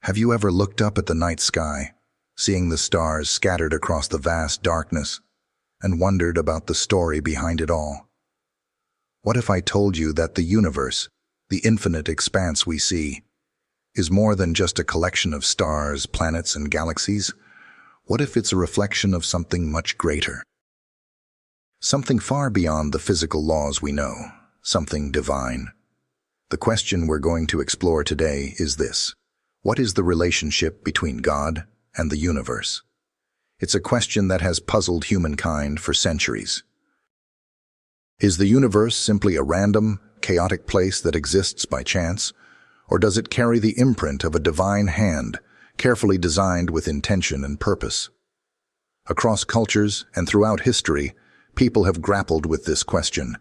Have you ever looked up at the night sky, seeing the stars scattered across the vast darkness, and wondered about the story behind it all? What if I told you that the universe, the infinite expanse we see, is more than just a collection of stars, planets, and galaxies? What if it's a reflection of something much greater? Something far beyond the physical laws we know, something divine. The question we're going to explore today is this: what is the relationship between God and the universe? It's a question that has puzzled humankind for centuries. Is the universe simply a random, chaotic place that exists by chance, or does it carry the imprint of a divine hand, carefully designed with intention and purpose? Across cultures and throughout history, people have grappled with this question,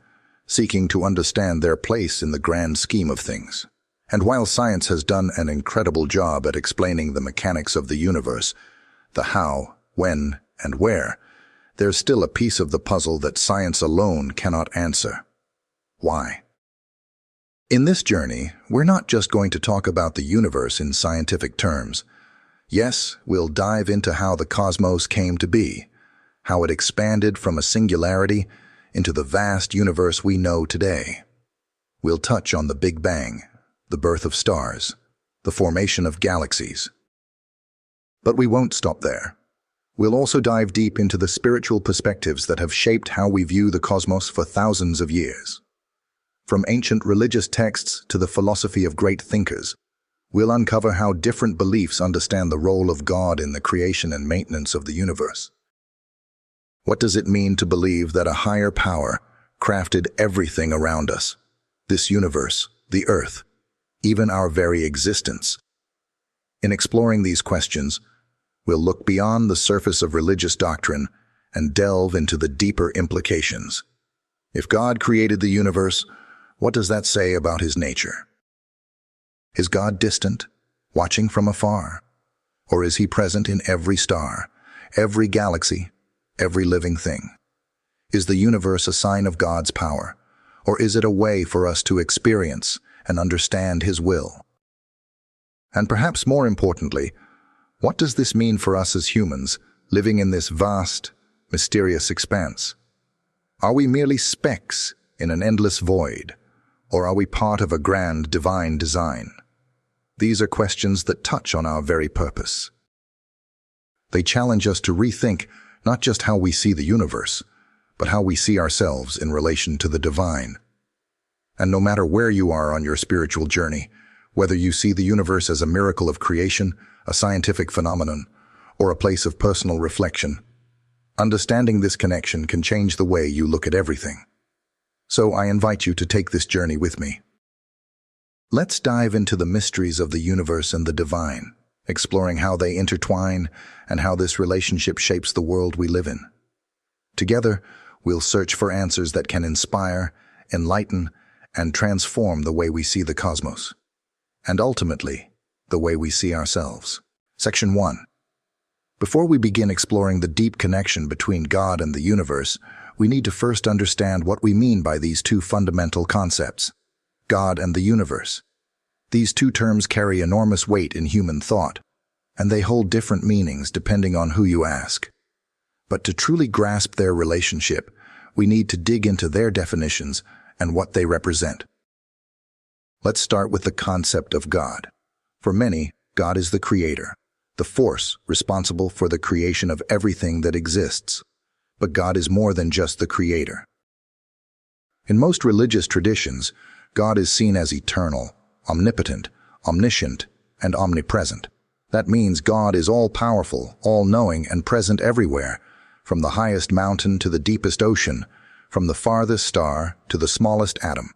seeking to understand their place in the grand scheme of things. And while science has done an incredible job at explaining the mechanics of the universe, the how, when, and where, there's still a piece of the puzzle that science alone cannot answer. Why? In this journey, we're not just going to talk about the universe in scientific terms. Yes, we'll dive into how the cosmos came to be, how it expanded from a singularity into the vast universe we know today. We'll touch on the Big Bang, the birth of stars, the formation of galaxies. But we won't stop there. We'll also dive deep into the spiritual perspectives that have shaped how we view the cosmos for thousands of years. From ancient religious texts to the philosophy of great thinkers, we'll uncover how different beliefs understand the role of God in the creation and maintenance of the universe. What does it mean to believe that a higher power crafted everything around us, this universe, the Earth, even our very existence? In exploring these questions, we'll look beyond the surface of religious doctrine and delve into the deeper implications. If God created the universe, what does that say about his nature? Is God distant, watching from afar? Or is he present in every star, every galaxy, every living thing? Is the universe a sign of God's power, or is it a way for us to experience and understand his will? And perhaps more importantly, what does this mean for us as humans living in this vast, mysterious expanse? Are we merely specks in an endless void, or are we part of a grand divine design? These are questions that touch on our very purpose. They challenge us to rethink not just how we see the universe, but how we see ourselves in relation to the divine. And no matter where you are on your spiritual journey, whether you see the universe as a miracle of creation, a scientific phenomenon, or a place of personal reflection, understanding this connection can change the way you look at everything. So I invite you to take this journey with me. Let's dive into the mysteries of the universe and the divine, exploring how they intertwine and how this relationship shapes the world we live in. Together, we'll search for answers that can inspire, enlighten, and transform the way we see the cosmos, and ultimately, the way we see ourselves. Section 1. Before we begin exploring the deep connection between God and the universe, we need to first understand what we mean by these two fundamental concepts: God and the universe. These two terms carry enormous weight in human thought, and they hold different meanings depending on who you ask. But to truly grasp their relationship, we need to dig into their definitions and what they represent. Let's start with the concept of God. For many, God is the creator, the force responsible for the creation of everything that exists. But God is more than just the creator. In most religious traditions, God is seen as eternal, omnipotent, omniscient, and omnipresent. That means God is all-powerful, all-knowing, and present everywhere, from the highest mountain to the deepest ocean, from the farthest star to the smallest atom.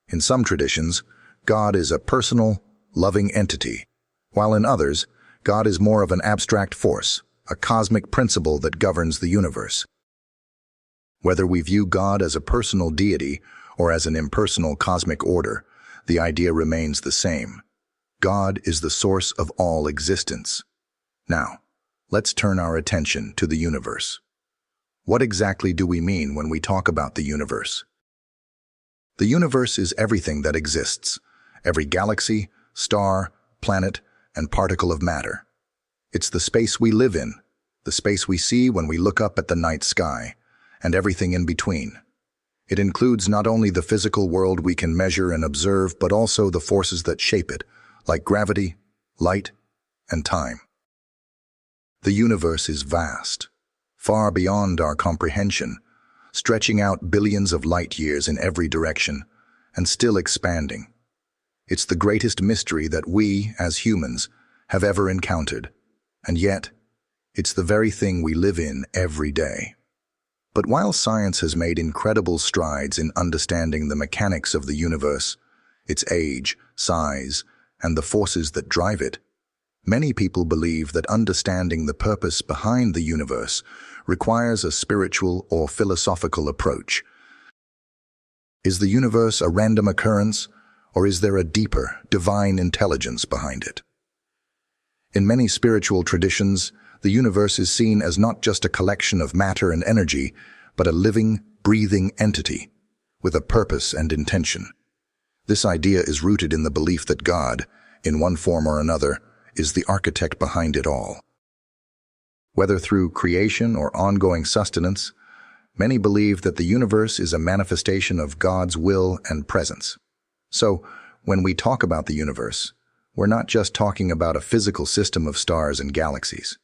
In some traditions, God is a personal, loving entity, while in others, God is more of an abstract force, a cosmic principle that governs the universe. Whether we view God as a personal deity or as an impersonal cosmic order, the idea remains the same. God is the source of all existence. Now, let's turn our attention to the universe. What exactly do we mean when we talk about the universe? The universe is everything that exists. Every galaxy, star, planet, and particle of matter. It's the space we live in, the space we see when we look up at the night sky, and everything in between. It includes not only the physical world we can measure and observe, but also the forces that shape it, like gravity, light, and time. The universe is vast, far beyond our comprehension, stretching out billions of light years in every direction, and still expanding. It's the greatest mystery that we, as humans, have ever encountered, and yet, it's the very thing we live in every day. But while science has made incredible strides in understanding the mechanics of the universe, its age, size, and the forces that drive it, many people believe that understanding the purpose behind the universe requires a spiritual or philosophical approach. Is the universe a random occurrence, or is there a deeper, divine intelligence behind it? In many spiritual traditions, the universe is seen as not just a collection of matter and energy, but a living, breathing entity with a purpose and intention. This idea is rooted in the belief that God, in one form or another, is the architect behind it all. Whether through creation or ongoing sustenance, many believe that the universe is a manifestation of God's will and presence. So, when we talk about the universe, we're not just talking about a physical system of stars and galaxies.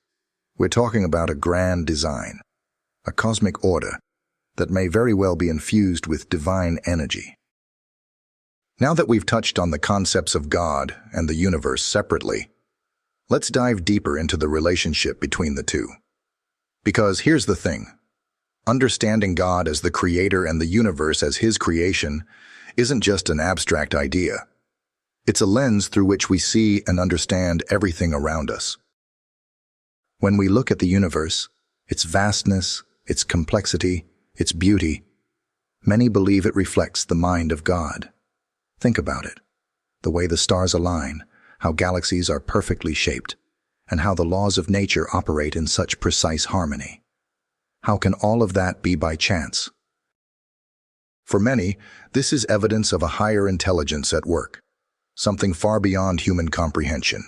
We're talking about a grand design, a cosmic order that may very well be infused with divine energy. Now that we've touched on the concepts of God and the universe separately, let's dive deeper into the relationship between the two. Because here's the thing, understanding God as the creator and the universe as his creation isn't just an abstract idea. It's a lens through which we see and understand everything around us. When we look at the universe, its vastness, its complexity, its beauty, many believe it reflects the mind of God. Think about it. The way the stars align, how galaxies are perfectly shaped, and how the laws of nature operate in such precise harmony. How can all of that be by chance? For many, this is evidence of a higher intelligence at work, something far beyond human comprehension.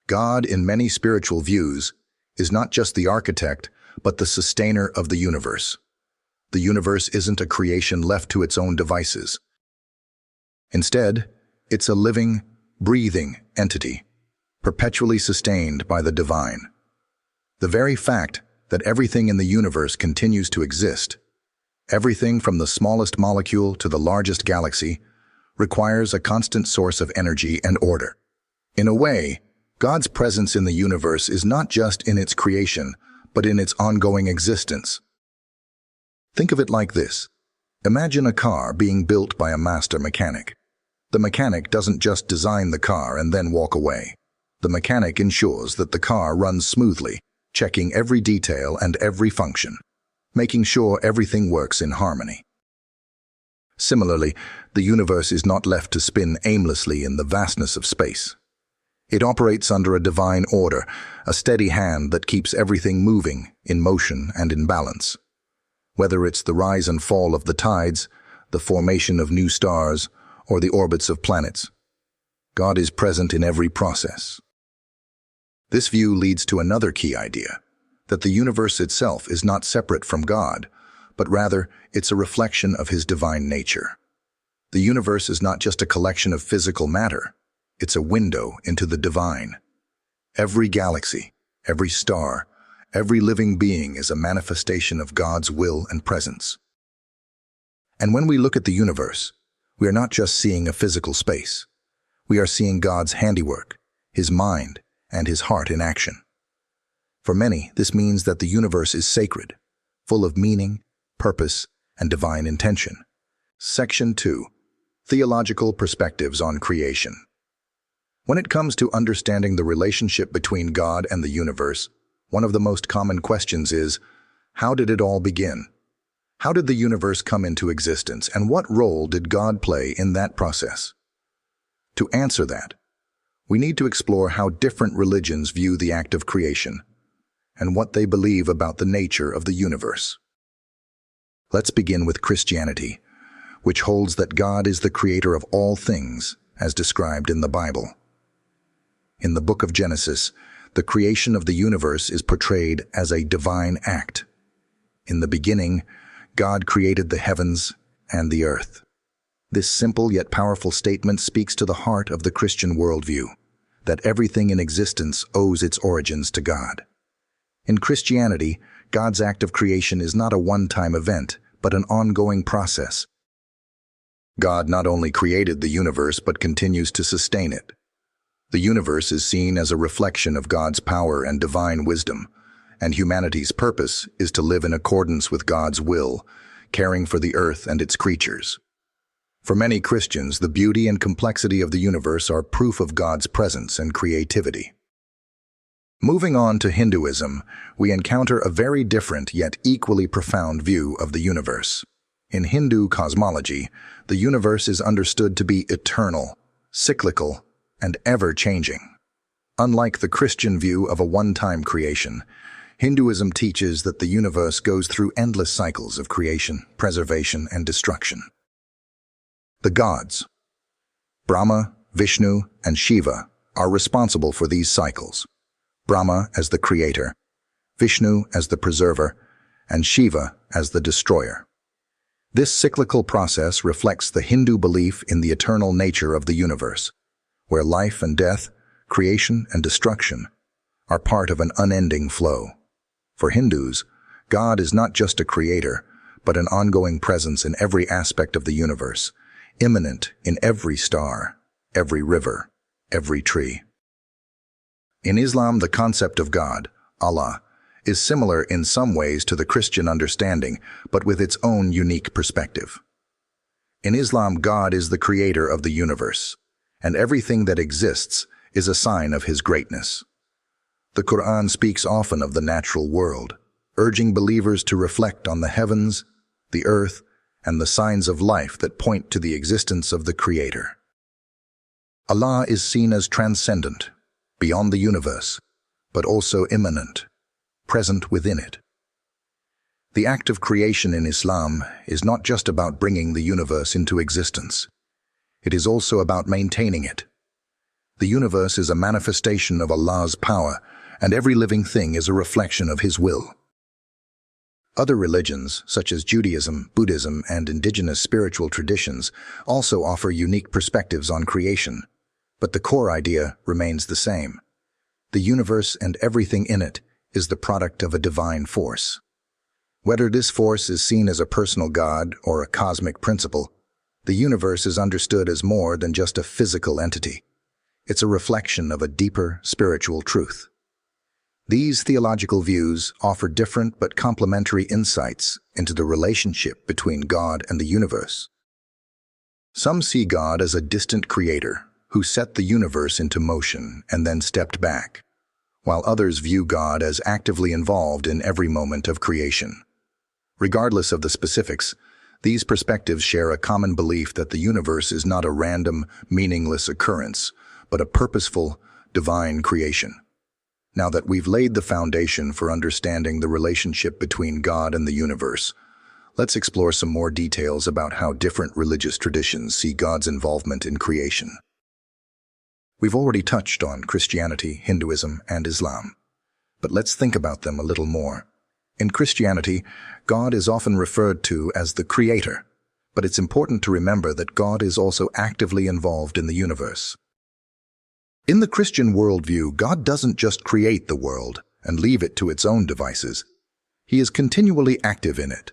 God, in many spiritual views, is not just the architect, but the sustainer of the universe. The universe isn't a creation left to its own devices. Instead, it's a living, breathing entity, perpetually sustained by the divine. The very fact that everything in the universe continues to exist, everything from the smallest molecule to the largest galaxy, requires a constant source of energy and order. In a way, God's presence in the universe is not just in its creation, but in its ongoing existence. Think of it like this. Imagine a car being built by a master mechanic. The mechanic doesn't just design the car and then walk away. The mechanic ensures that the car runs smoothly, checking every detail and every function, making sure everything works in harmony. Similarly, the universe is not left to spin aimlessly in the vastness of space. It operates under a divine order, a steady hand that keeps everything moving, in motion and in balance. Whether it's the rise and fall of the tides, the formation of new stars, or the orbits of planets, God is present in every process. This view leads to another key idea, that the universe itself is not separate from God, but rather it's a reflection of his divine nature. The universe is not just a collection of physical matter, it's a window into the divine. Every galaxy, every star, every living being is a manifestation of God's will and presence. And when we look at the universe, we are not just seeing a physical space. We are seeing God's handiwork, his mind, and his heart in action. For many, this means that the universe is sacred, full of meaning, purpose, and divine intention. Section 2. Theological Perspectives on Creation. When it comes to understanding the relationship between God and the universe, one of the most common questions is, how did it all begin? How did the universe come into existence, and what role did God play in that process? To answer that, we need to explore how different religions view the act of creation and what they believe about the nature of the universe. Let's begin with Christianity, which holds that God is the creator of all things, as described in the Bible. In the book of Genesis, the creation of the universe is portrayed as a divine act. In the beginning, God created the heavens and the earth. This simple yet powerful statement speaks to the heart of the Christian worldview, that everything in existence owes its origins to God. In Christianity, God's act of creation is not a one-time event, but an ongoing process. God not only created the universe but continues to sustain it. The universe is seen as a reflection of God's power and divine wisdom, and humanity's purpose is to live in accordance with God's will, caring for the earth and its creatures. For many Christians, the beauty and complexity of the universe are proof of God's presence and creativity. Moving on to Hinduism, we encounter a very different yet equally profound view of the universe. In Hindu cosmology, the universe is understood to be eternal, cyclical, and ever-changing. Unlike the Christian view of a one-time creation, Hinduism teaches that the universe goes through endless cycles of creation, preservation, and destruction. The gods, Brahma, Vishnu, and Shiva, are responsible for these cycles. Brahma as the creator, Vishnu as the preserver, and Shiva as the destroyer. This cyclical process reflects the Hindu belief in the eternal nature of the universe, where life and death, creation and destruction, are part of an unending flow. For Hindus, God is not just a creator, but an ongoing presence in every aspect of the universe, immanent in every star, every river, every tree. In Islam, the concept of God, Allah, is similar in some ways to the Christian understanding, but with its own unique perspective. In Islam, God is the creator of the universe, and everything that exists is a sign of His greatness. The Quran speaks often of the natural world, urging believers to reflect on the heavens, the earth, and the signs of life that point to the existence of the Creator. Allah is seen as transcendent, beyond the universe, but also immanent, present within it. The act of creation in Islam is not just about bringing the universe into existence. It is also about maintaining it. The universe is a manifestation of Allah's power, and every living thing is a reflection of His will. Other religions, such as Judaism, Buddhism, and indigenous spiritual traditions, also offer unique perspectives on creation, but the core idea remains the same. The universe and everything in it is the product of a divine force. Whether this force is seen as a personal God or a cosmic principle, the universe is understood as more than just a physical entity. It's a reflection of a deeper spiritual truth. These theological views offer different but complementary insights into the relationship between God and the universe. Some see God as a distant creator who set the universe into motion and then stepped back, while others view God as actively involved in every moment of creation. Regardless of the specifics, these perspectives share a common belief that the universe is not a random, meaningless occurrence, but a purposeful, divine creation. Now that we've laid the foundation for understanding the relationship between God and the universe, let's explore some more details about how different religious traditions see God's involvement in creation. We've already touched on Christianity, Hinduism, and Islam, but let's think about them a little more. In Christianity, God is often referred to as the Creator, but it's important to remember that God is also actively involved in the universe. In the Christian worldview, God doesn't just create the world and leave it to its own devices. He is continually active in it.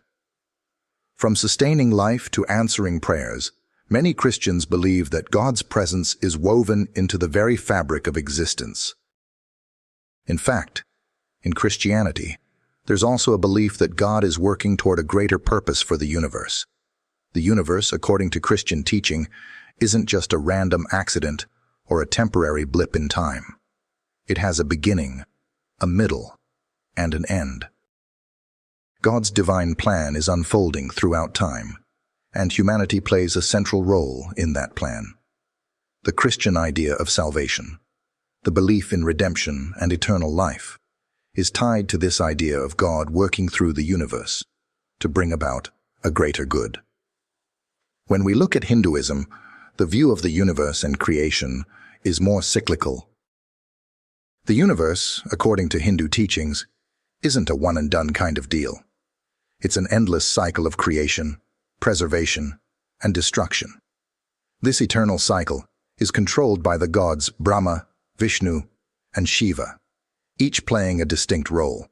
From sustaining life to answering prayers, many Christians believe that God's presence is woven into the very fabric of existence. In fact, in Christianity, there's also a belief that God is working toward a greater purpose for the universe. The universe, according to Christian teaching, isn't just a random accident or a temporary blip in time. It has a beginning, a middle, and an end. God's divine plan is unfolding throughout time, and humanity plays a central role in that plan. The Christian idea of salvation, the belief in redemption and eternal life, is tied to this idea of God working through the universe to bring about a greater good. When we look at Hinduism, the view of the universe and creation is more cyclical. The universe, according to Hindu teachings, isn't a one-and-done kind of deal. It's an endless cycle of creation, preservation, and destruction. This eternal cycle is controlled by the gods Brahma, Vishnu, and Shiva, each playing a distinct role.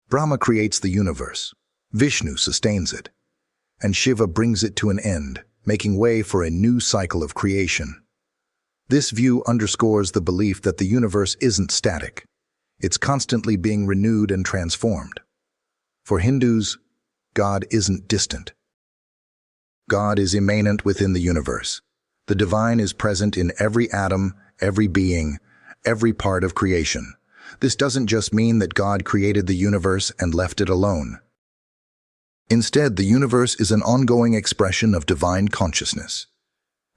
Brahma creates the universe, Vishnu sustains it, and Shiva brings it to an end, making way for a new cycle of creation. This view underscores the belief that the universe isn't static. It's constantly being renewed and transformed. For Hindus, God isn't distant. God is immanent within the universe. The divine is present in every atom, every being, every part of creation. This doesn't just mean that God created the universe and left it alone. Instead, the universe is an ongoing expression of divine consciousness.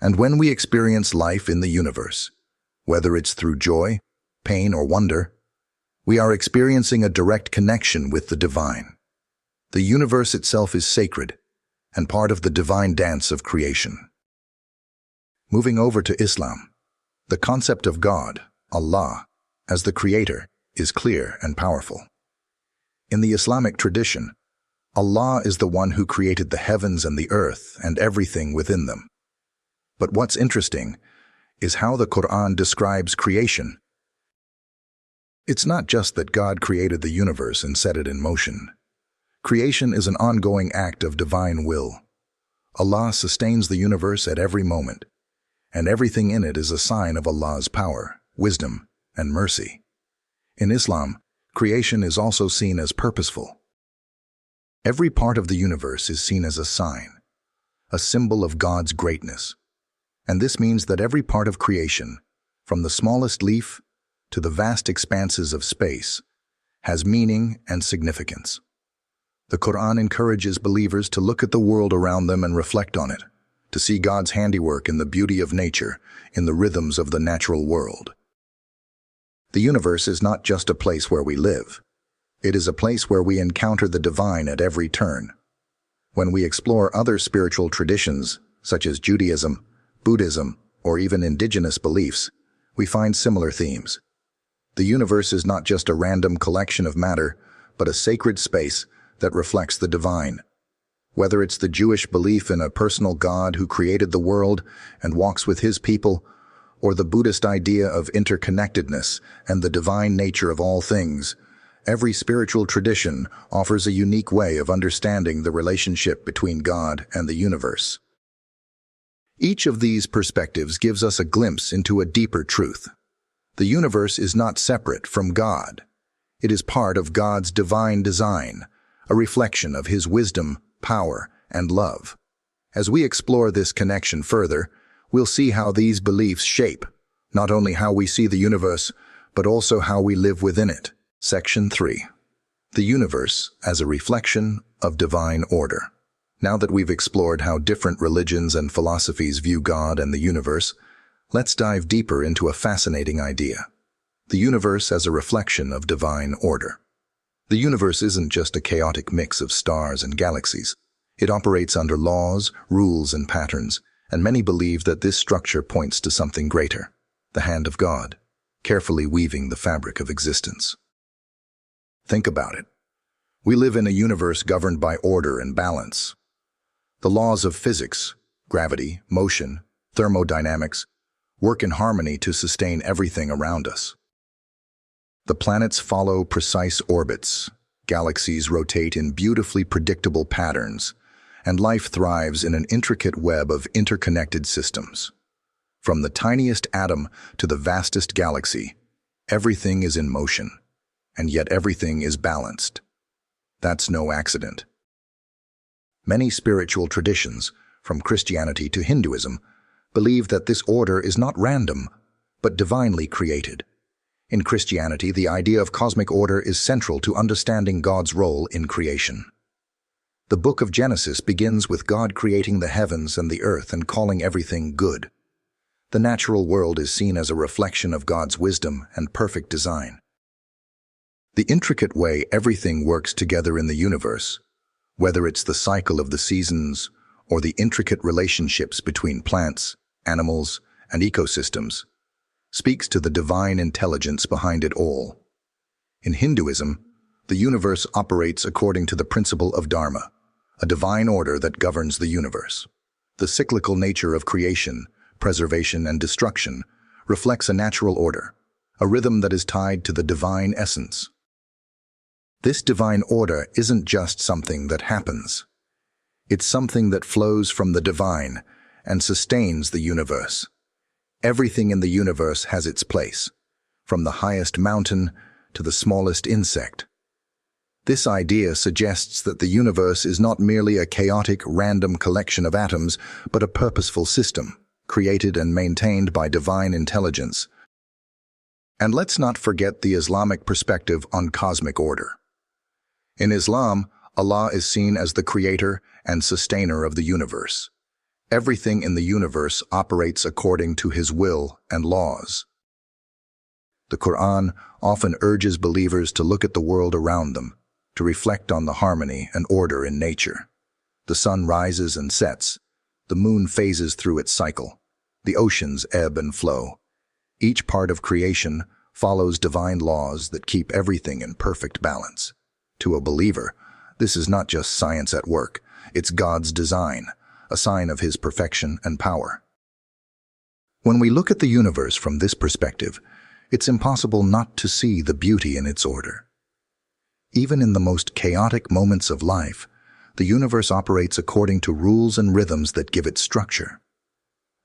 And when we experience life in the universe, whether it's through joy, pain, or wonder, we are experiencing a direct connection with the divine. The universe itself is sacred and part of the divine dance of creation. Moving over to Islam, the concept of God, Allah, as the creator, is clear and powerful. In the Islamic tradition, Allah is the one who created the heavens and the earth and everything within them. But what's interesting is how the Quran describes creation. It's not just that God created the universe and set it in motion. Creation is an ongoing act of divine will. Allah sustains the universe at every moment, and everything in it is a sign of Allah's power, wisdom, and mercy. In Islam, creation is also seen as purposeful. Every part of the universe is seen as a sign, a symbol of God's greatness. And this means that every part of creation, from the smallest leaf to the vast expanses of space, has meaning and significance. The Quran encourages believers to look at the world around them and reflect on it, to see God's handiwork in the beauty of nature, in the rhythms of the natural world. The universe is not just a place where we live. It is a place where we encounter the divine at every turn. When we explore other spiritual traditions, such as Judaism, Buddhism, or even indigenous beliefs, we find similar themes. The universe is not just a random collection of matter, but a sacred space that reflects the divine. Whether it's the Jewish belief in a personal God who created the world and walks with his people, or the Buddhist idea of interconnectedness and the divine nature of all things, every spiritual tradition offers a unique way of understanding the relationship between God and the universe. Each of these perspectives gives us a glimpse into a deeper truth. The universe is not separate from God. It is part of God's divine design, a reflection of his wisdom, power, and love. As we explore this connection further, we'll see how these beliefs shape not only how we see the universe, but also how we live within it. Section 3. The universe as a reflection of divine order. Now that we've explored how different religions and philosophies view God and the universe, let's dive deeper into a fascinating idea. The universe as a reflection of divine order. The universe isn't just a chaotic mix of stars and galaxies. It operates under laws, rules, and patterns, and many believe that this structure points to something greater, the hand of God, carefully weaving the fabric of existence. Think about it. We live in a universe governed by order and balance. The laws of physics, gravity, motion, thermodynamics, work in harmony to sustain everything around us. The planets follow precise orbits, galaxies rotate in beautifully predictable patterns, and life thrives in an intricate web of interconnected systems. From the tiniest atom to the vastest galaxy, everything is in motion, and yet everything is balanced. That's no accident. Many spiritual traditions, from Christianity to Hinduism, believe that this order is not random, but divinely created. In Christianity, the idea of cosmic order is central to understanding God's role in creation. The book of Genesis begins with God creating the heavens and the earth and calling everything good. The natural world is seen as a reflection of God's wisdom and perfect design. The intricate way everything works together in the universe, whether it's the cycle of the seasons or the intricate relationships between plants, animals, and ecosystems, speaks to the divine intelligence behind it all. In Hinduism, the universe operates according to the principle of Dharma, a divine order that governs the universe. The cyclical nature of creation, preservation, and destruction reflects a natural order, a rhythm that is tied to the divine essence. This divine order isn't just something that happens. It's something that flows from the divine and sustains the universe. Everything in the universe has its place, from the highest mountain to the smallest insect. This idea suggests that the universe is not merely a chaotic, random collection of atoms, but a purposeful system, created and maintained by divine intelligence. And let's not forget the Islamic perspective on cosmic order. In Islam, Allah is seen as the creator and sustainer of the universe. Everything in the universe operates according to His will and laws. The Quran often urges believers to look at the world around them, to reflect on the harmony and order in nature. The sun rises and sets, the moon phases through its cycle, the oceans ebb and flow. Each part of creation follows divine laws that keep everything in perfect balance. To a believer, this is not just science at work, it's God's design, a sign of His perfection and power. When we look at the universe from this perspective, it's impossible not to see the beauty in its order. Even in the most chaotic moments of life, the universe operates according to rules and rhythms that give it structure.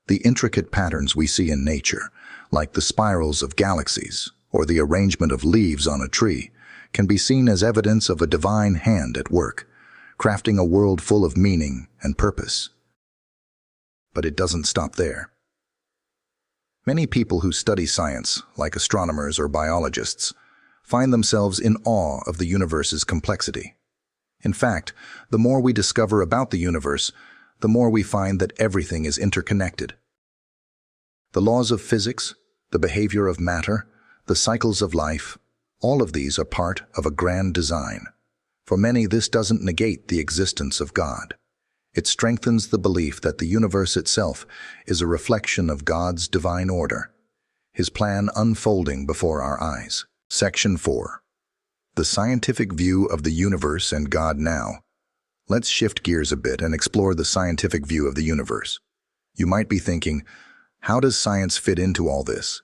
The intricate patterns we see in nature, like the spirals of galaxies or the arrangement of leaves on a tree, can be seen as evidence of a divine hand at work, crafting a world full of meaning and purpose. But it doesn't stop there. Many people who study science, like astronomers or biologists, find themselves in awe of the universe's complexity. In fact, the more we discover about the universe, the more we find that everything is interconnected. The laws of physics, the behavior of matter, the cycles of life, all of these are part of a grand design. For many, this doesn't negate the existence of God. It strengthens the belief that the universe itself is a reflection of God's divine order, His plan unfolding before our eyes. Section 4. The scientific view of the universe and God now. Let's shift gears a bit and explore the scientific view of the universe. You might be thinking, how does science fit into all this?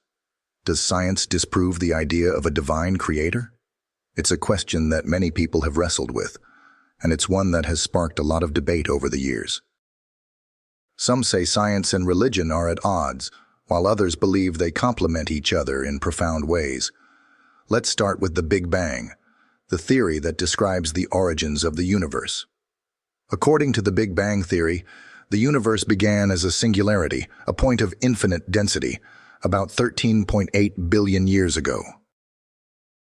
Does science disprove the idea of a divine creator? It's a question that many people have wrestled with, and it's one that has sparked a lot of debate over the years. Some say science and religion are at odds, while others believe they complement each other in profound ways. Let's start with the Big Bang, the theory that describes the origins of the universe. According to the Big Bang theory, the universe began as a singularity, a point of infinite density, about 13.8 billion years ago.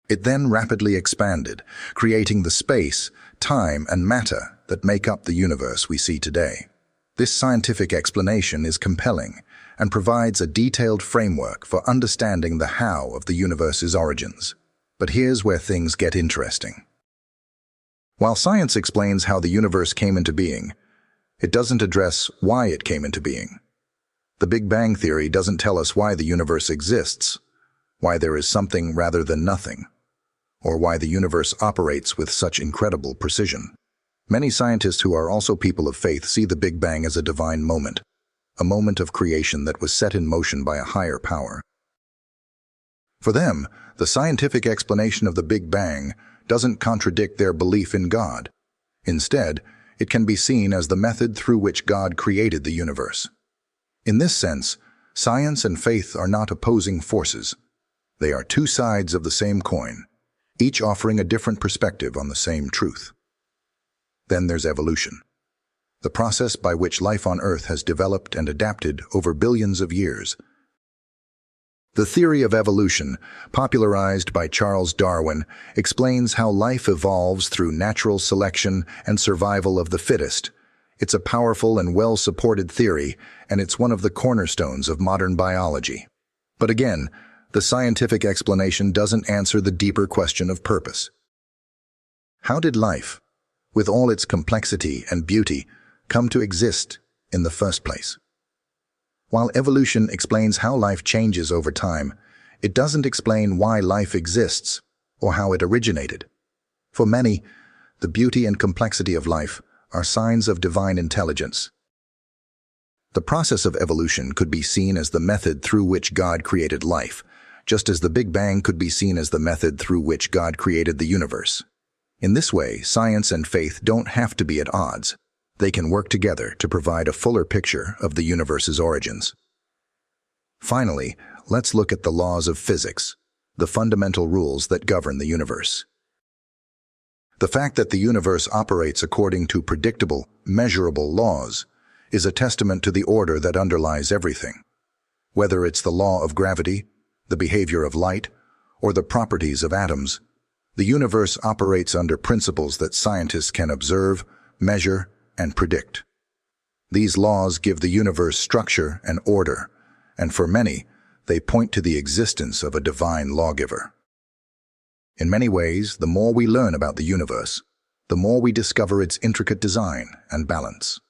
It then rapidly expanded, creating the space, time, and matter that make up the universe we see today. This scientific explanation is compelling and provides a detailed framework for understanding the how of the universe's origins. But here's where things get interesting. While science explains how the universe came into being, it doesn't address why it came into being. The Big Bang theory doesn't tell us why the universe exists, why there is something rather than nothing, or why the universe operates with such incredible precision. Many scientists who are also people of faith see the Big Bang as a divine moment, a moment of creation that was set in motion by a higher power. For them, the scientific explanation of the Big Bang doesn't contradict their belief in God. Instead, it can be seen as the method through which God created the universe. In this sense, science and faith are not opposing forces. They are two sides of the same coin, each offering a different perspective on the same truth. Then there's evolution, the process by which life on Earth has developed and adapted over billions of years. The theory of evolution, popularized by Charles Darwin, explains how life evolves through natural selection and survival of the fittest. It's a powerful and well-supported theory, and it's one of the cornerstones of modern biology. But again, the scientific explanation doesn't answer the deeper question of purpose. How did life, with all its complexity and beauty, come to exist in the first place? While evolution explains how life changes over time, it doesn't explain why life exists or how it originated. For many, the beauty and complexity of life are signs of divine intelligence. The process of evolution could be seen as the method through which God created life, just as the Big Bang could be seen as the method through which God created the universe. In this way, science and faith don't have to be at odds. They can work together to provide a fuller picture of the universe's origins. Finally, let's look at the laws of physics, the fundamental rules that govern the universe. The fact that the universe operates according to predictable, measurable laws is a testament to the order that underlies everything. Whether it's the law of gravity, the behavior of light, or the properties of atoms, the universe operates under principles that scientists can observe, measure, and predict. These laws give the universe structure and order, and for many, they point to the existence of a divine lawgiver. In many ways, the more we learn about the universe, the more we discover its intricate design and balance.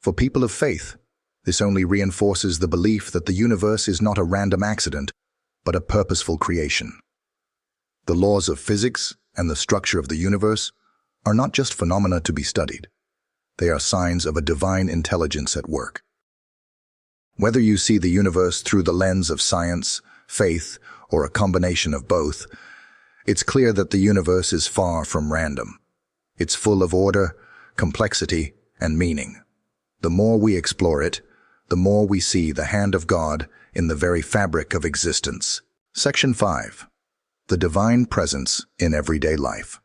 For people of faith, this only reinforces the belief that the universe is not a random accident, but a purposeful creation. The laws of physics and the structure of the universe are not just phenomena to be studied. They are signs of a divine intelligence at work. Whether you see the universe through the lens of science, faith, or a combination of both, it's clear that the universe is far from random. It's full of order, complexity, and meaning. The more we explore it, the more we see the hand of God in the very fabric of existence. Section 5. The Divine Presence in Everyday Life.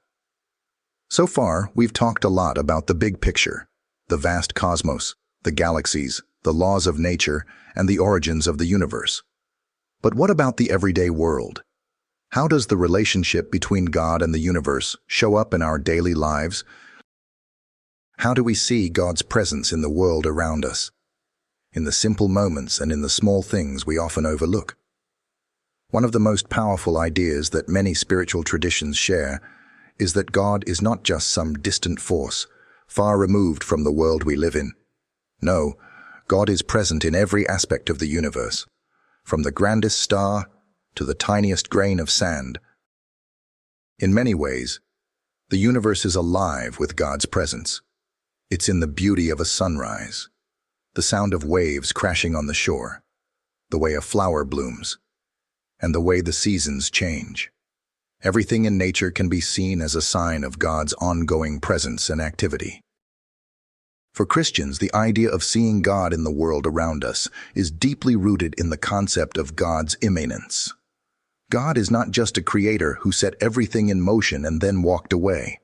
So far, we've talked a lot about the big picture, the vast cosmos, the galaxies, the laws of nature, and the origins of the universe. But what about the everyday world? How does the relationship between God and the universe show up in our daily lives? How do we see God's presence in the world around us? In the simple moments and in the small things we often overlook. One of the most powerful ideas that many spiritual traditions share is that God is not just some distant force, far removed from the world we live in. No, God is present in every aspect of the universe, from the grandest star to the tiniest grain of sand. In many ways, the universe is alive with God's presence. It's in the beauty of a sunrise, the sound of waves crashing on the shore, the way a flower blooms, and the way the seasons change. Everything in nature can be seen as a sign of God's ongoing presence and activity. For Christians, the idea of seeing God in the world around us is deeply rooted in the concept of God's immanence. God is not just a creator who set everything in motion and then walked away.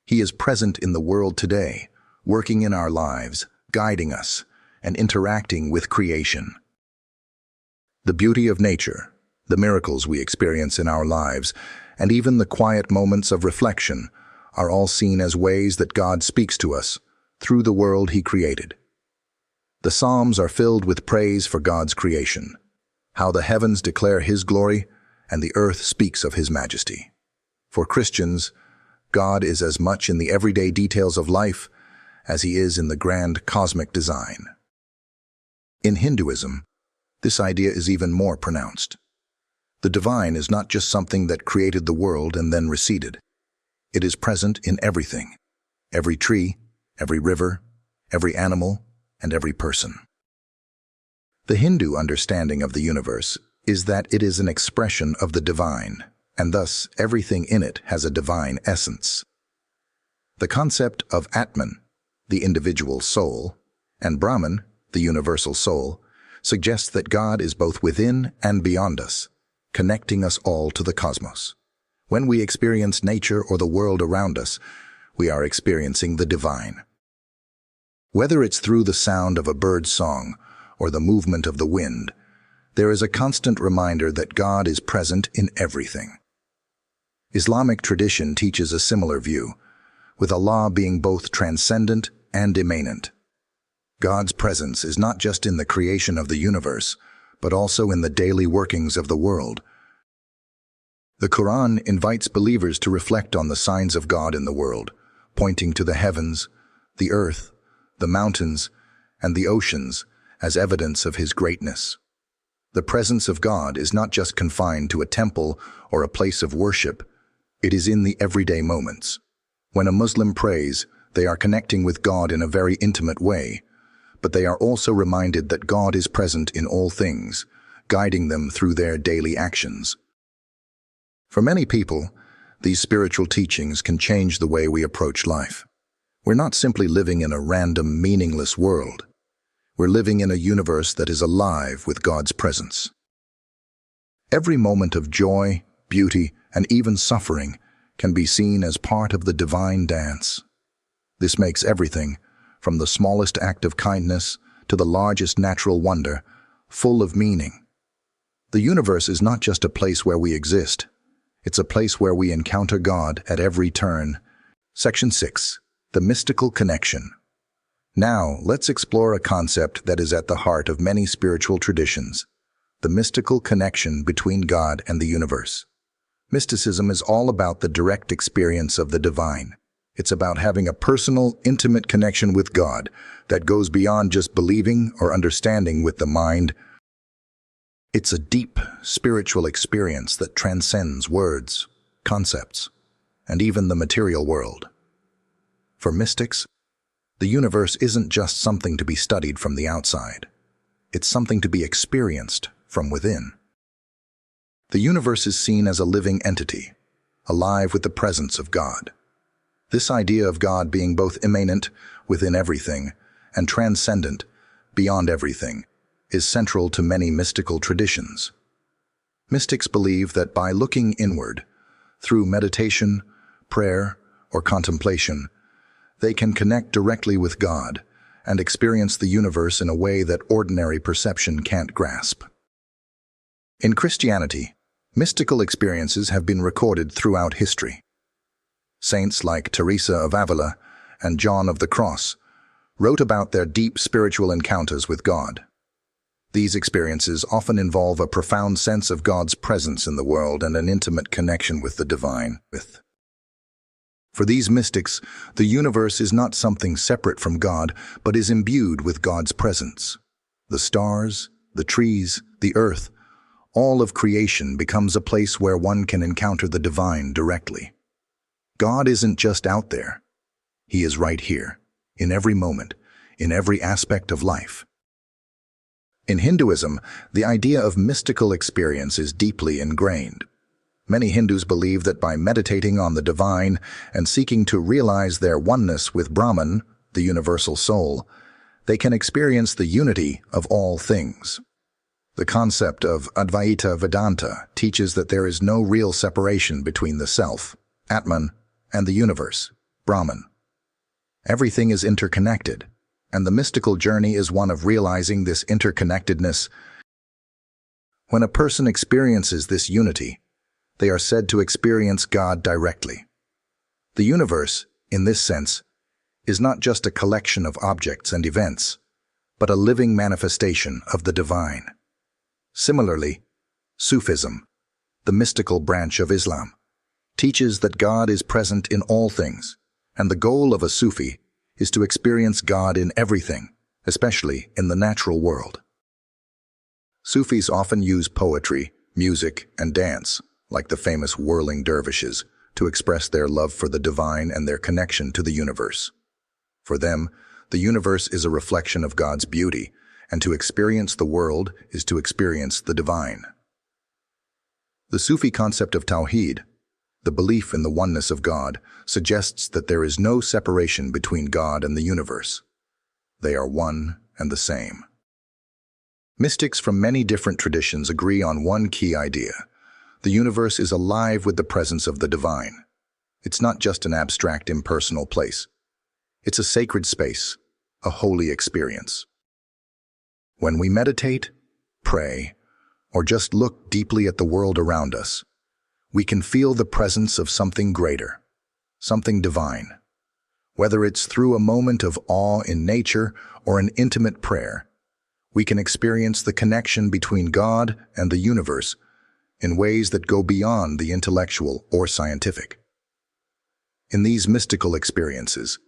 He is present in the world today, working in our lives, guiding us, and interacting with creation. The beauty of nature, the miracles we experience in our lives, and even the quiet moments of reflection are all seen as ways that God speaks to us through the world He created. The Psalms are filled with praise for God's creation, how the heavens declare His glory and the earth speaks of His majesty. For Christians, God is as much in the everyday details of life as He is in the grand cosmic design. In Hinduism, this idea is even more pronounced. The divine is not just something that created the world and then receded. It is present in everything, every tree, every river, every animal, and every person. The Hindu understanding of the universe is that it is an expression of the divine, and thus everything in it has a divine essence. The concept of Atman, the individual soul, and Brahman, the universal soul, suggests that God is both within and beyond us, connecting us all to the cosmos. When we experience nature or the world around us, we are experiencing the divine. Whether it's through the sound of a bird's song or the movement of the wind, there is a constant reminder that God is present in everything. Islamic tradition teaches a similar view, with Allah being both transcendent and immanent. God's presence is not just in the creation of the universe, but also in the daily workings of the world. The Quran invites believers to reflect on the signs of God in the world, pointing to the heavens, the earth, the mountains, and the oceans as evidence of his greatness. The presence of God is not just confined to a temple or a place of worship. It is in the everyday moments. When a Muslim prays, they are connecting with God in a very intimate way, but they are also reminded that God is present in all things, guiding them through their daily actions. For many people, these spiritual teachings can change the way we approach life. We're not simply living in a random, meaningless world. We're living in a universe that is alive with God's presence. Every moment of joy, beauty, and even suffering can be seen as part of the divine dance. This makes everything, from the smallest act of kindness to the largest natural wonder, full of meaning. The universe is not just a place where we exist. It's a place where we encounter God at every turn. Section 6. The mystical connection. Now, let's explore a concept that is at the heart of many spiritual traditions: the mystical connection between God and the universe. Mysticism is all about the direct experience of the divine. It's about having a personal, intimate connection with God that goes beyond just believing or understanding with the mind. It's a deep, spiritual experience that transcends words, concepts, and even the material world. For mystics, the universe isn't just something to be studied from the outside. It's something to be experienced from within. The universe is seen as a living entity, alive with the presence of God. This idea of God being both immanent, within everything, and transcendent, beyond everything, is central to many mystical traditions. Mystics believe that by looking inward, through meditation, prayer, or contemplation, they can connect directly with God and experience the universe in a way that ordinary perception can't grasp. In Christianity, mystical experiences have been recorded throughout history. Saints like Teresa of Avila and John of the Cross wrote about their deep spiritual encounters with God. These experiences often involve a profound sense of God's presence in the world and an intimate connection with the divine. For these mystics, the universe is not something separate from God, but is imbued with God's presence. The stars, the trees, the earth, all of creation becomes a place where one can encounter the divine directly. God isn't just out there. He is right here, in every moment, in every aspect of life. In Hinduism, the idea of mystical experience is deeply ingrained. Many Hindus believe that by meditating on the divine and seeking to realize their oneness with Brahman, the universal soul, they can experience the unity of all things. The concept of Advaita Vedanta teaches that there is no real separation between the self, Atman, and the universe, Brahman. Everything is interconnected, and the mystical journey is one of realizing this interconnectedness. When a person experiences this unity, they are said to experience God directly. The universe, in this sense, is not just a collection of objects and events, but a living manifestation of the divine. Similarly, Sufism, the mystical branch of Islam, teaches that God is present in all things, and the goal of a Sufi is to experience God in everything, especially in the natural world. Sufis often use poetry, music, and dance, like the famous whirling dervishes, to express their love for the divine and their connection to the universe. For them, the universe is a reflection of God's beauty, and to experience the world is to experience the divine. The Sufi concept of Tawheed, the belief in the oneness of God, suggests that there is no separation between God and the universe. They are one and the same. Mystics from many different traditions agree on one key idea: the universe is alive with the presence of the divine. It's not just an abstract, impersonal place. It's a sacred space, a holy experience. When we meditate, pray, or just look deeply at the world around us, we can feel the presence of something greater, something divine. Whether it's through a moment of awe in nature or an intimate prayer, we can experience the connection between God and the universe in ways that go beyond the intellectual or scientific. In these mystical experiences,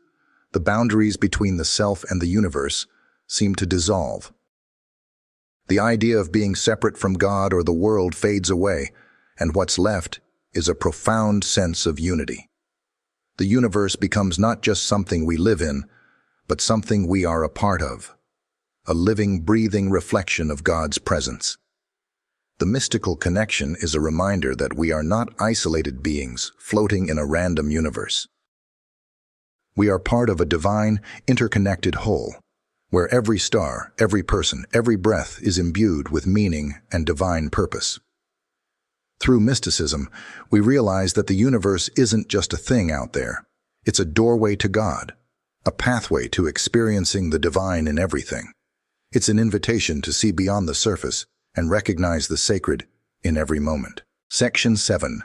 the boundaries between the self and the universe seem to dissolve, The idea of being separate from God or the world fades away, and what's left is a profound sense of unity. The universe becomes not just something we live in, but something we are a part of, a living, breathing reflection of God's presence. The mystical connection is a reminder that we are not isolated beings floating in a random universe. We are part of a divine, interconnected whole, where every star, every person, every breath is imbued with meaning and divine purpose. Through mysticism, we realize that the universe isn't just a thing out there. It's a doorway to God, a pathway to experiencing the divine in everything. It's an invitation to see beyond the surface and recognize the sacred in every moment. Section 7.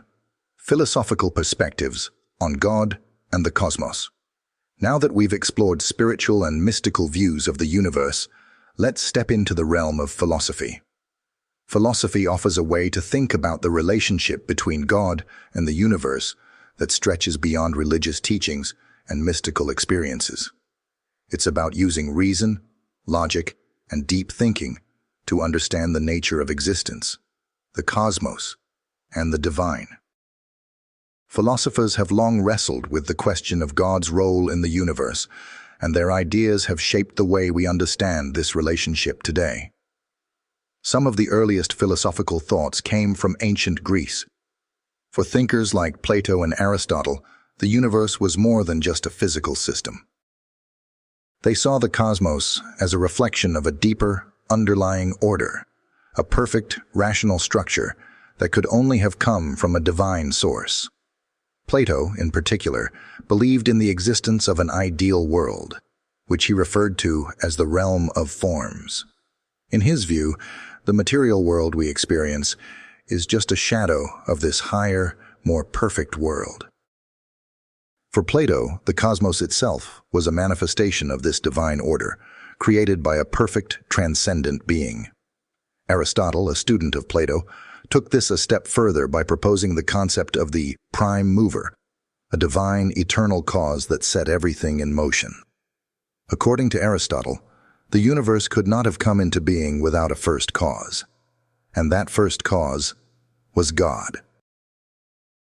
Philosophical Perspectives on God and the Cosmos. Now that we've explored spiritual and mystical views of the universe, let's step into the realm of philosophy. Philosophy offers a way to think about the relationship between God and the universe that stretches beyond religious teachings and mystical experiences. It's about using reason, logic, and deep thinking to understand the nature of existence, the cosmos, and the divine. Philosophers have long wrestled with the question of God's role in the universe, and their ideas have shaped the way we understand this relationship today. Some of the earliest philosophical thoughts came from ancient Greece. For thinkers like Plato and Aristotle, the universe was more than just a physical system. They saw the cosmos as a reflection of a deeper, underlying order, a perfect, rational structure that could only have come from a divine source. Plato, in particular, believed in the existence of an ideal world, which he referred to as the realm of forms. In his view, the material world we experience is just a shadow of this higher, more perfect world. For Plato, the cosmos itself was a manifestation of this divine order, created by a perfect, transcendent being. Aristotle, a student of Plato, took this a step further by proposing the concept of the prime mover, a divine, eternal cause that set everything in motion. According to Aristotle, the universe could not have come into being without a first cause, and that first cause was God.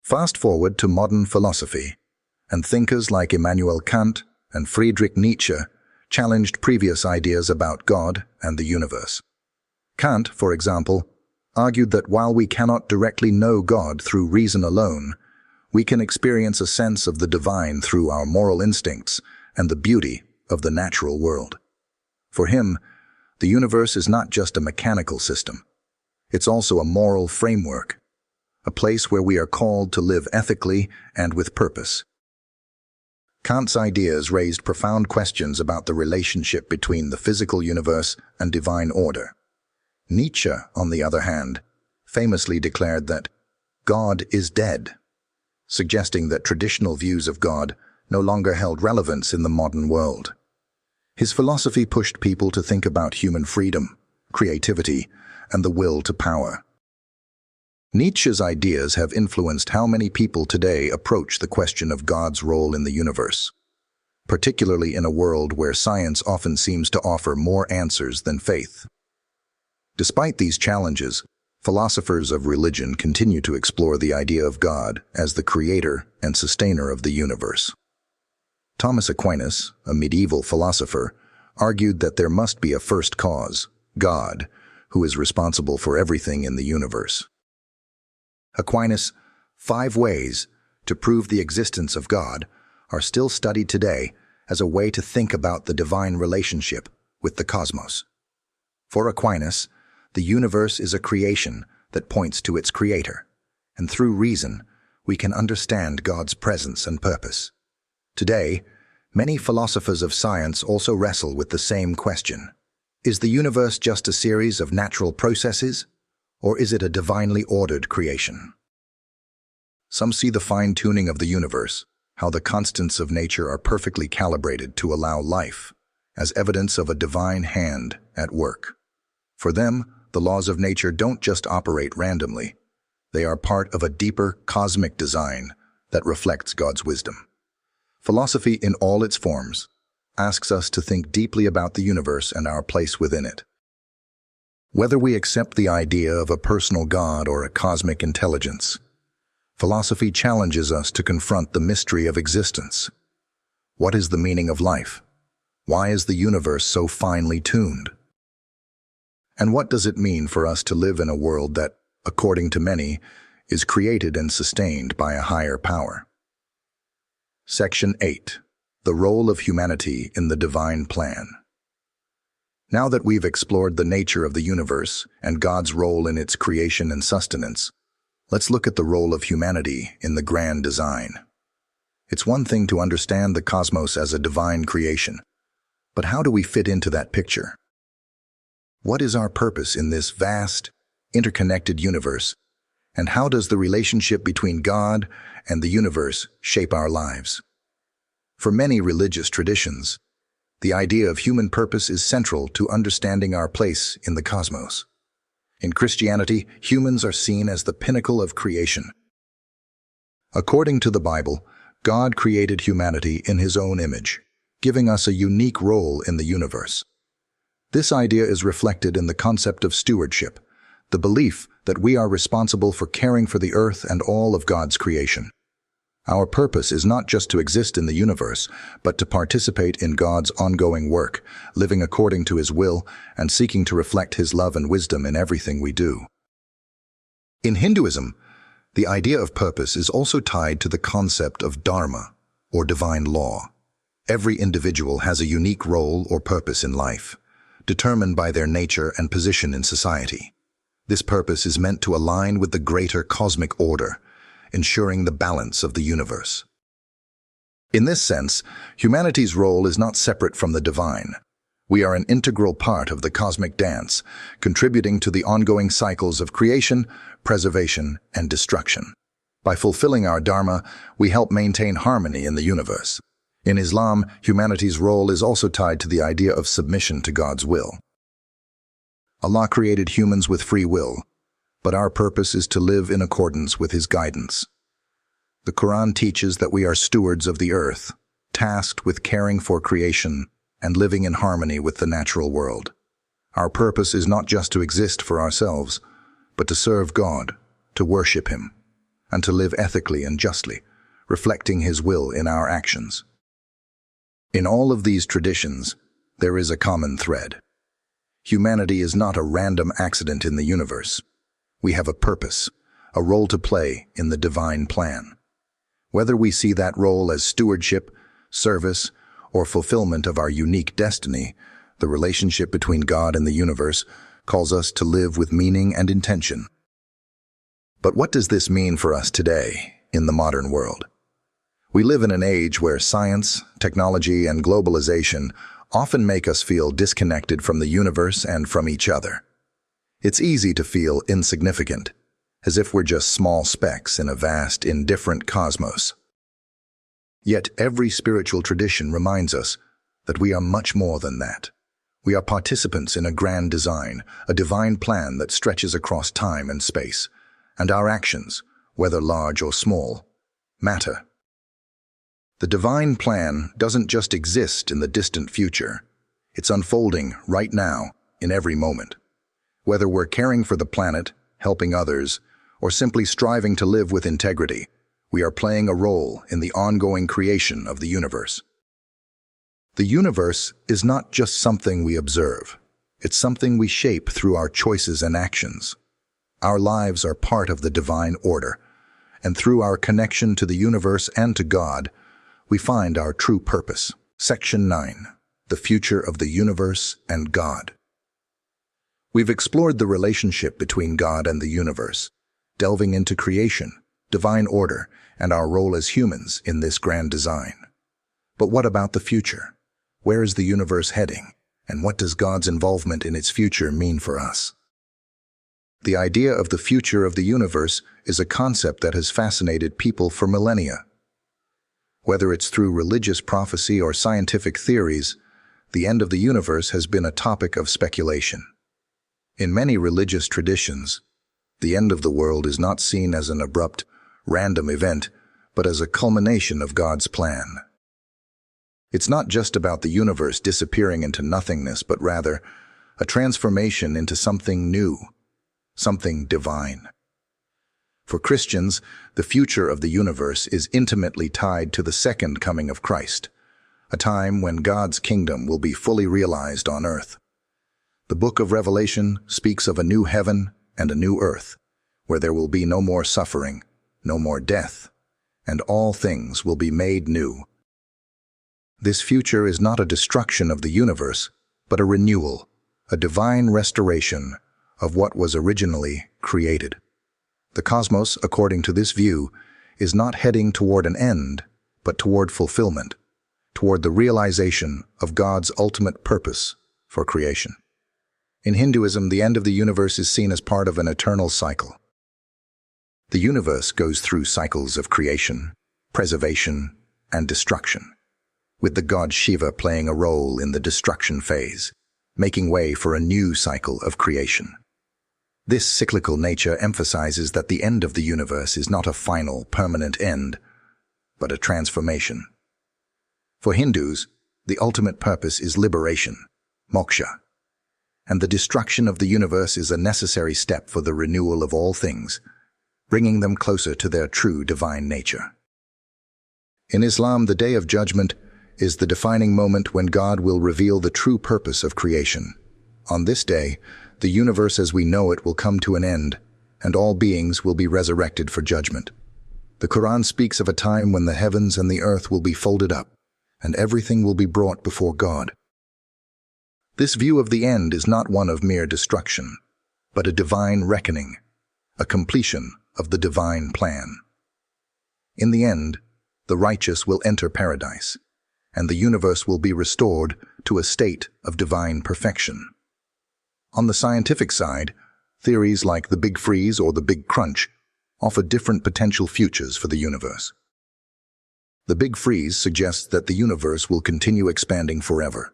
Fast forward to modern philosophy, and thinkers like Immanuel Kant and Friedrich Nietzsche challenged previous ideas about God and the universe. Kant, for example, argued that while we cannot directly know God through reason alone, we can experience a sense of the divine through our moral instincts and the beauty of the natural world. For him, the universe is not just a mechanical system. It's also a moral framework, a place where we are called to live ethically and with purpose. Kant's ideas raised profound questions about the relationship between the physical universe and divine order. Nietzsche, on the other hand, famously declared that God is dead, suggesting that traditional views of God no longer held relevance in the modern world. His philosophy pushed people to think about human freedom, creativity, and the will to power. Nietzsche's ideas have influenced how many people today approach the question of God's role in the universe, particularly in a world where science often seems to offer more answers than faith. Despite these challenges, philosophers of religion continue to explore the idea of God as the creator and sustainer of the universe. Thomas Aquinas, a medieval philosopher, argued that there must be a first cause, God, who is responsible for everything in the universe. Aquinas' 5 ways to prove the existence of God are still studied today as a way to think about the divine relationship with the cosmos. For Aquinas, the universe is a creation that points to its creator, and through reason, we can understand God's presence and purpose. Today, many philosophers of science also wrestle with the same question. Is the universe just a series of natural processes, or is it a divinely ordered creation? Some see the fine-tuning of the universe, how the constants of nature are perfectly calibrated to allow life, as evidence of a divine hand at work. For them, the laws of nature don't just operate randomly. They are part of a deeper cosmic design that reflects God's wisdom. Philosophy in all its forms asks us to think deeply about the universe and our place within it. Whether we accept the idea of a personal God or a cosmic intelligence, philosophy challenges us to confront the mystery of existence. What is the meaning of life? Why is the universe so finely tuned? And what does it mean for us to live in a world that, according to many, is created and sustained by a higher power? Section 8. The role of humanity in the divine plan. Now that we've explored the nature of the universe and God's role in its creation and sustenance, let's look at the role of humanity in the grand design. It's one thing to understand the cosmos as a divine creation, but how do we fit into that picture? What is our purpose in this vast, interconnected universe, and how does the relationship between God and the universe shape our lives? For many religious traditions, the idea of human purpose is central to understanding our place in the cosmos. In Christianity, humans are seen as the pinnacle of creation. According to the Bible, God created humanity in His own image, giving us a unique role in the universe. This idea is reflected in the concept of stewardship, the belief that we are responsible for caring for the earth and all of God's creation. Our purpose is not just to exist in the universe, but to participate in God's ongoing work, living according to His will and seeking to reflect His love and wisdom in everything we do. In Hinduism, the idea of purpose is also tied to the concept of dharma, or divine law. Every individual has a unique role or purpose in life, determined by their nature and position in society. This purpose is meant to align with the greater cosmic order, ensuring the balance of the universe. In this sense, humanity's role is not separate from the divine. We are an integral part of the cosmic dance, contributing to the ongoing cycles of creation, preservation, and destruction. By fulfilling our dharma, we help maintain harmony in the universe. In Islam, humanity's role is also tied to the idea of submission to God's will. Allah created humans with free will, but our purpose is to live in accordance with His guidance. The Quran teaches that we are stewards of the earth, tasked with caring for creation and living in harmony with the natural world. Our purpose is not just to exist for ourselves, but to serve God, to worship Him, and to live ethically and justly, reflecting His will in our actions. In all of these traditions, there is a common thread. Humanity is not a random accident in the universe. We have a purpose, a role to play in the divine plan. Whether we see that role as stewardship, service, or fulfillment of our unique destiny, the relationship between God and the universe calls us to live with meaning and intention. But what does this mean for us today, in the modern world? We live in an age where science, technology, and globalization often make us feel disconnected from the universe and from each other. It's easy to feel insignificant, as if we're just small specks in a vast, indifferent cosmos. Yet every spiritual tradition reminds us that we are much more than that. We are participants in a grand design, a divine plan that stretches across time and space, and our actions, whether large or small, matter. The divine plan doesn't just exist in the distant future. It's unfolding right now, in every moment. Whether we're caring for the planet, helping others, or simply striving to live with integrity, we are playing a role in the ongoing creation of the universe. The universe is not just something we observe. It's something we shape through our choices and actions. Our lives are part of the divine order, and through our connection to the universe and to God, we find our true purpose. Section 9. The future of the universe and God. We've explored the relationship between God and the universe, delving into creation, divine order, and our role as humans in this grand design. But what about the future? Where is the universe heading, and what does God's involvement in its future mean for us? The idea of the future of the universe is a concept that has fascinated people for millennia. Whether it's through religious prophecy or scientific theories, the end of the universe has been a topic of speculation. In many religious traditions, the end of the world is not seen as an abrupt, random event, but as a culmination of God's plan. It's not just about the universe disappearing into nothingness, but rather a transformation into something new, something divine. For Christians, the future of the universe is intimately tied to the second coming of Christ, a time when God's kingdom will be fully realized on earth. The book of Revelation speaks of a new heaven and a new earth, where there will be no more suffering, no more death, and all things will be made new. This future is not a destruction of the universe, but a renewal, a divine restoration of what was originally created. The cosmos, according to this view, is not heading toward an end, but toward fulfillment, toward the realization of God's ultimate purpose for creation. In Hinduism, the end of the universe is seen as part of an eternal cycle. The universe goes through cycles of creation, preservation, and destruction, with the god Shiva playing a role in the destruction phase, making way for a new cycle of creation. This cyclical nature emphasizes that the end of the universe is not a final, permanent end, but a transformation. For Hindus, the ultimate purpose is liberation, moksha, and the destruction of the universe is a necessary step for the renewal of all things, bringing them closer to their true divine nature. In Islam, the Day of Judgment is the defining moment when God will reveal the true purpose of creation. On this day, the universe as we know it will come to an end, and all beings will be resurrected for judgment. The Quran speaks of a time when the heavens and the earth will be folded up, and everything will be brought before God. This view of the end is not one of mere destruction, but a divine reckoning, a completion of the divine plan. In the end, the righteous will enter paradise, and the universe will be restored to a state of divine perfection. On the scientific side, theories like the Big Freeze or the Big Crunch offer different potential futures for the universe. The Big Freeze suggests that the universe will continue expanding forever,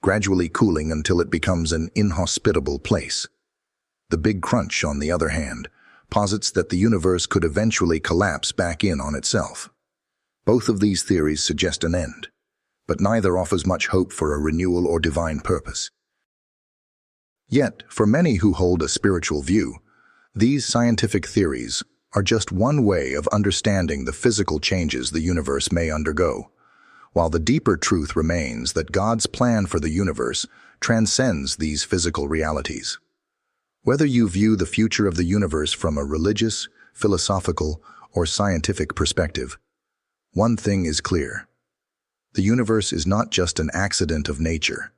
gradually cooling until it becomes an inhospitable place. The Big Crunch, on the other hand, posits that the universe could eventually collapse back in on itself. Both of these theories suggest an end, but neither offers much hope for a renewal or divine purpose. Yet, for many who hold a spiritual view, these scientific theories are just one way of understanding the physical changes the universe may undergo, while the deeper truth remains that God's plan for the universe transcends these physical realities. Whether you view the future of the universe from a religious, philosophical, or scientific perspective, one thing is clear. The universe is not just an accident of nature.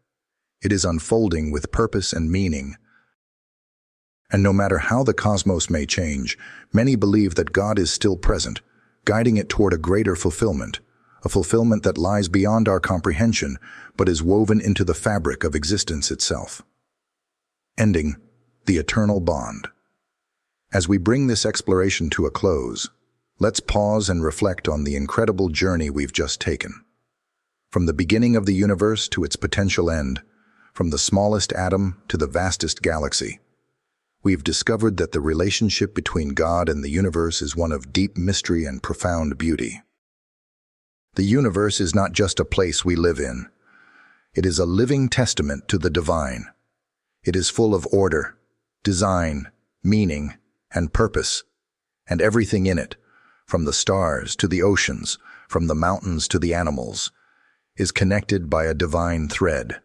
It is unfolding with purpose and meaning. And no matter how the cosmos may change, many believe that God is still present, guiding it toward a greater fulfillment, a fulfillment that lies beyond our comprehension, but is woven into the fabric of existence itself. Ending, the eternal bond. As we bring this exploration to a close, let's pause and reflect on the incredible journey we've just taken. From the beginning of the universe to its potential end, from the smallest atom to the vastest galaxy, we've discovered that the relationship between God and the universe is one of deep mystery and profound beauty. The universe is not just a place we live in. It is a living testament to the divine. It is full of order, design, meaning, and purpose, and everything in it, from the stars to the oceans, from the mountains to the animals, is connected by a divine thread.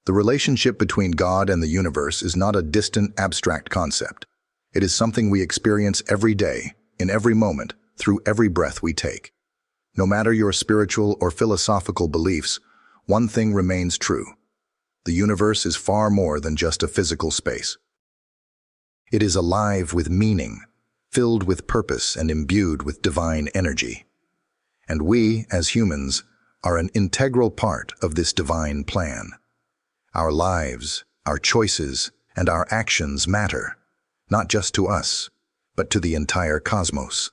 The relationship between God and the universe is not a distant, abstract concept. It is something we experience every day, in every moment, through every breath we take. No matter your spiritual or philosophical beliefs, one thing remains true. The universe is far more than just a physical space. It is alive with meaning, filled with purpose and imbued with divine energy. And we, as humans, are an integral part of this divine plan. Our lives, our choices, and our actions matter, not just to us, but to the entire cosmos.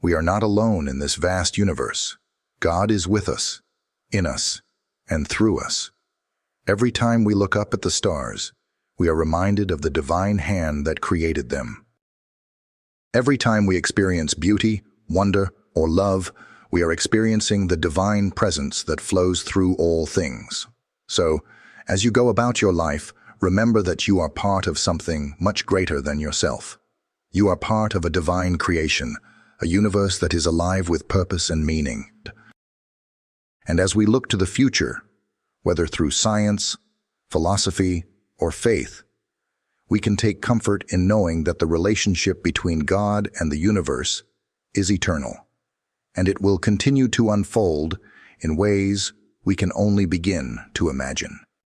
We are not alone in this vast universe. God is with us, in us, and through us. Every time we look up at the stars, we are reminded of the divine hand that created them. Every time we experience beauty, wonder, or love, we are experiencing the divine presence that flows through all things. So, As you go about your life, remember that you are part of something much greater than yourself. You are part of a divine creation, a universe that is alive with purpose and meaning. And as we look to the future, whether through science, philosophy, or faith, we can take comfort in knowing that the relationship between God and the universe is eternal, and it will continue to unfold in ways we can only begin to imagine.